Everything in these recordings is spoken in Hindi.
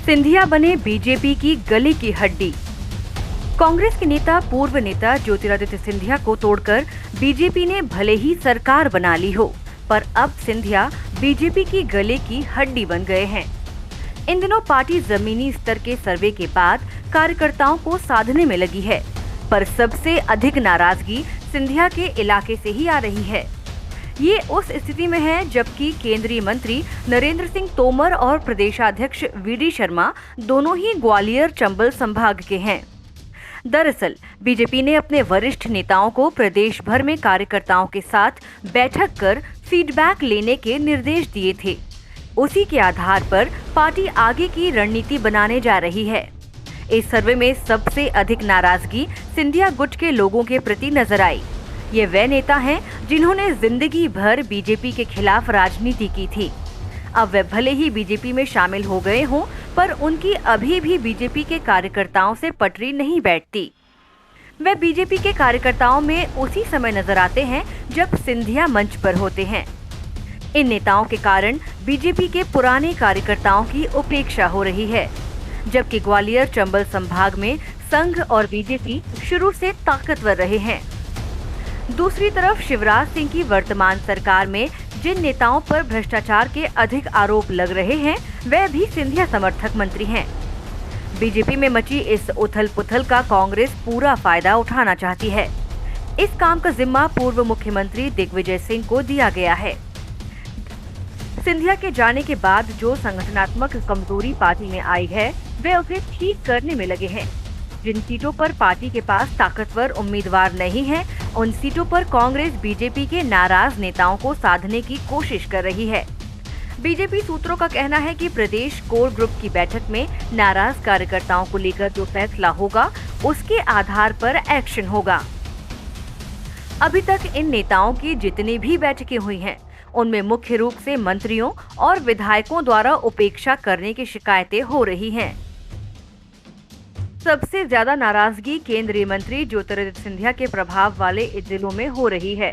सिंधिया बने बीजेपी की गले की हड्डी। कांग्रेस के नेता पूर्व नेता ज्योतिरादित्य सिंधिया को तोड़कर बीजेपी ने भले ही सरकार बना ली हो, पर अब सिंधिया बीजेपी की गले की हड्डी बन गए हैं। इन दिनों पार्टी जमीनी स्तर के सर्वे के बाद कार्यकर्ताओं को साधने में लगी है, पर सबसे अधिक नाराजगी सिंधिया के इलाके से ही आ रही है। ये उस स्थिति में है जबकि केंद्रीय मंत्री नरेंद्र सिंह तोमर और प्रदेशाध्यक्ष वीडी शर्मा दोनों ही ग्वालियर चंबल संभाग के हैं। दरअसल बीजेपी ने अपने वरिष्ठ नेताओं को प्रदेश भर में कार्यकर्ताओं के साथ बैठक कर फीडबैक लेने के निर्देश दिए थे। उसी के आधार पर पार्टी आगे की रणनीति बनाने जा रही है। इस सर्वे में सबसे अधिक नाराजगी सिंधिया गुट के लोगों के प्रति नजर आई। ये वे नेता हैं जिन्होंने जिंदगी भर बीजेपी के खिलाफ राजनीति की थी। अब वे भले ही बीजेपी में शामिल हो गए हों, पर उनकी अभी भी बीजेपी के कार्यकर्ताओं से पटरी नहीं बैठती। वे बीजेपी के कार्यकर्ताओं में उसी समय नजर आते हैं जब सिंधिया मंच पर होते हैं। इन नेताओं के कारण बीजेपी के पुराने कार्यकर्ताओं की उपेक्षा हो रही है, जबकि ग्वालियर चंबल संभाग में संघ और बीजेपी शुरू से ताकतवर रहे हैं। दूसरी तरफ शिवराज सिंह की वर्तमान सरकार में जिन नेताओं पर भ्रष्टाचार के अधिक आरोप लग रहे हैं, वे भी सिंधिया समर्थक मंत्री हैं। बीजेपी में मची इस उथल-पुथल का कांग्रेस पूरा फायदा उठाना चाहती है। इस काम का जिम्मा पूर्व मुख्यमंत्री दिग्विजय सिंह को दिया गया है। सिंधिया के जाने के बाद जो संगठनात्मक कमजोरी पार्टी में आई है, वे उसे ठीक करने में लगे हैं। जिन सीटों पर पार्टी के पास ताकतवर उम्मीदवार नहीं है, उन सीटों पर कांग्रेस बीजेपी के नाराज नेताओं को साधने की कोशिश कर रही है। बीजेपी सूत्रों का कहना है कि प्रदेश कोर ग्रुप की बैठक में नाराज कार्यकर्ताओं को लेकर जो फैसला होगा, उसके आधार पर एक्शन होगा। अभी तक इन नेताओं की जितनी भी बैठकें हुई हैं, उनमें मुख्य रूप से मंत्रियों और विधायकों द्वारा उपेक्षा करने की शिकायतें हो रही हैं। सबसे ज्यादा नाराजगी केंद्रीय मंत्री ज्योतिरादित्य सिंधिया के प्रभाव वाले जिलों में हो रही है।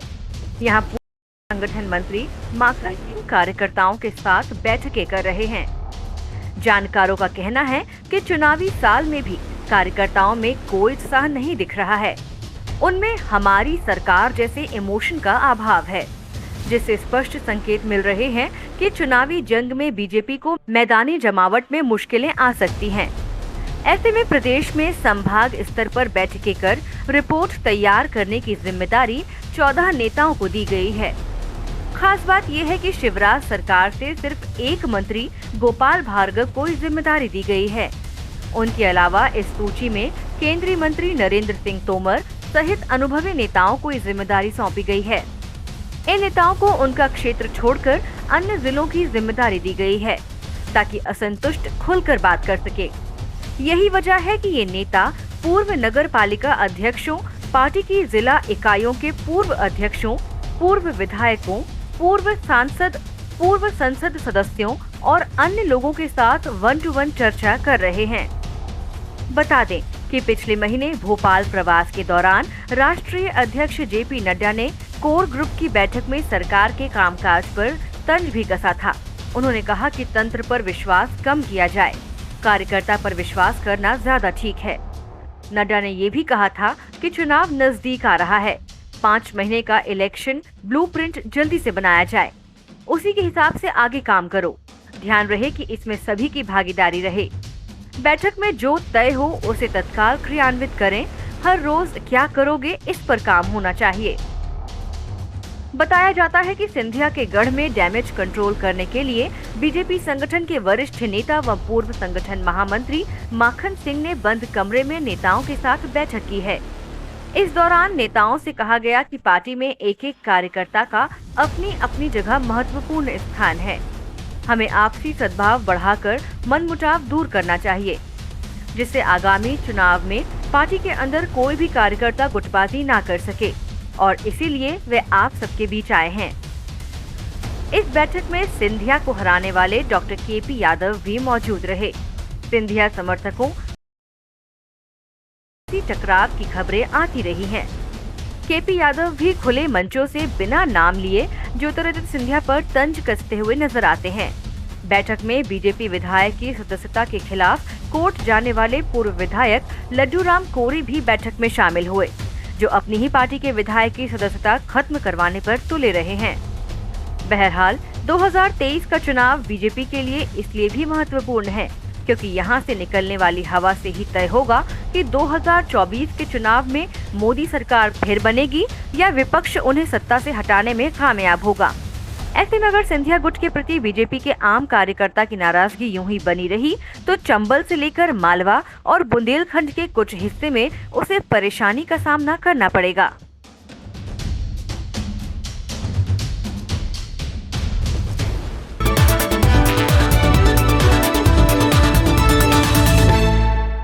यहाँ पूर्व संगठन मंत्री माखन सिंह कार्यकर्ताओं के साथ बैठकें कर रहे हैं। जानकारों का कहना है कि चुनावी साल में भी कार्यकर्ताओं में कोई उत्साह नहीं दिख रहा है। उनमें हमारी सरकार जैसे इमोशन का अभाव है, जिससे स्पष्ट संकेत मिल रहे हैं कि चुनावी जंग में बीजेपी को मैदानी जमावट में मुश्किलें आ सकती हैं। ऐसे में प्रदेश में संभाग स्तर पर बैठकें कर रिपोर्ट तैयार करने की जिम्मेदारी 14 नेताओं को दी गई है। खास बात यह है कि शिवराज सरकार से सिर्फ एक मंत्री गोपाल भार्गव को जिम्मेदारी दी गई है। उनके अलावा इस सूची में केंद्रीय मंत्री नरेंद्र सिंह तोमर सहित अनुभवी नेताओं को जिम्मेदारी सौंपी गई है। इन नेताओं को उनका क्षेत्र छोड़कर अन्य जिलों की जिम्मेदारी दी गई है, ताकि असंतुष्ट खुलकर बात कर सके। यही वजह है कि ये नेता पूर्व नगर पालिका अध्यक्षों, पार्टी की जिला इकाइयों के पूर्व अध्यक्षों, पूर्व विधायकों, पूर्व सांसद, पूर्व संसद सदस्यों और अन्य लोगों के साथ 1-to-1 चर्चा कर रहे हैं। बता दें कि पिछले महीने भोपाल प्रवास के दौरान राष्ट्रीय अध्यक्ष जेपी नड्डा ने कोर ग्रुप की बैठक में सरकार के कामकाज पर तंज भी कसा था। उन्होंने कहा कि तंत्र पर विश्वास कम किया जाए, कार्यकर्ता पर विश्वास करना ज्यादा ठीक है। नड्डा ने ये भी कहा था कि चुनाव नजदीक आ रहा है, 5 महीने का इलेक्शन ब्लूप्रिंट जल्दी से बनाया जाए, उसी के हिसाब से आगे काम करो। ध्यान रहे कि इसमें सभी की भागीदारी रहे। बैठक में जो तय हो उसे तत्काल क्रियान्वित करें। हर रोज क्या करोगे, इस पर काम होना चाहिए। बताया जाता है कि सिंधिया के गढ़ में डैमेज कंट्रोल करने के लिए बीजेपी संगठन के वरिष्ठ नेता व पूर्व संगठन महामंत्री माखन सिंह ने बंद कमरे में नेताओं के साथ बैठक की है। इस दौरान नेताओं से कहा गया कि पार्टी में एक-एक कार्यकर्ता का अपनी अपनी जगह महत्वपूर्ण स्थान है। हमें आपसी सद्भाव बढ़ाकर मनमुटाव दूर करना चाहिए, जिससे आगामी चुनाव में पार्टी के अंदर कोई भी कार्यकर्ता गुटबाजी ना कर सके, और इसीलिए वे आप सबके बीच आए हैं। इस बैठक में सिंधिया को हराने वाले डॉक्टर केपी यादव भी मौजूद रहे। सिंधिया समर्थकों की टकराव की खबरें आती रही हैं। केपी यादव भी खुले मंचों से बिना नाम लिए ज्योतिरादित्य सिंधिया पर तंज कसते हुए नजर आते हैं। बैठक में बीजेपी विधायक की सदस्यता के खिलाफ कोर्ट जाने वाले पूर्व विधायक लड्डू राम कोरी भी बैठक में शामिल हुए, जो अपनी ही पार्टी के विधायक की सदस्यता खत्म करवाने पर तुले रहे हैं। बहरहाल 2023 का चुनाव बीजेपी के लिए इसलिए भी महत्वपूर्ण है क्योंकि यहां से निकलने वाली हवा से ही तय होगा कि 2024 के चुनाव में मोदी सरकार फिर बनेगी या विपक्ष उन्हें सत्ता से हटाने में कामयाब होगा। ऐसे में अगर सिंधिया गुट के प्रति बीजेपी के आम कार्यकर्ता की नाराजगी यूं ही बनी रही तो चंबल से लेकर मालवा और बुंदेलखंड के कुछ हिस्से में उसे परेशानी का सामना करना पड़ेगा।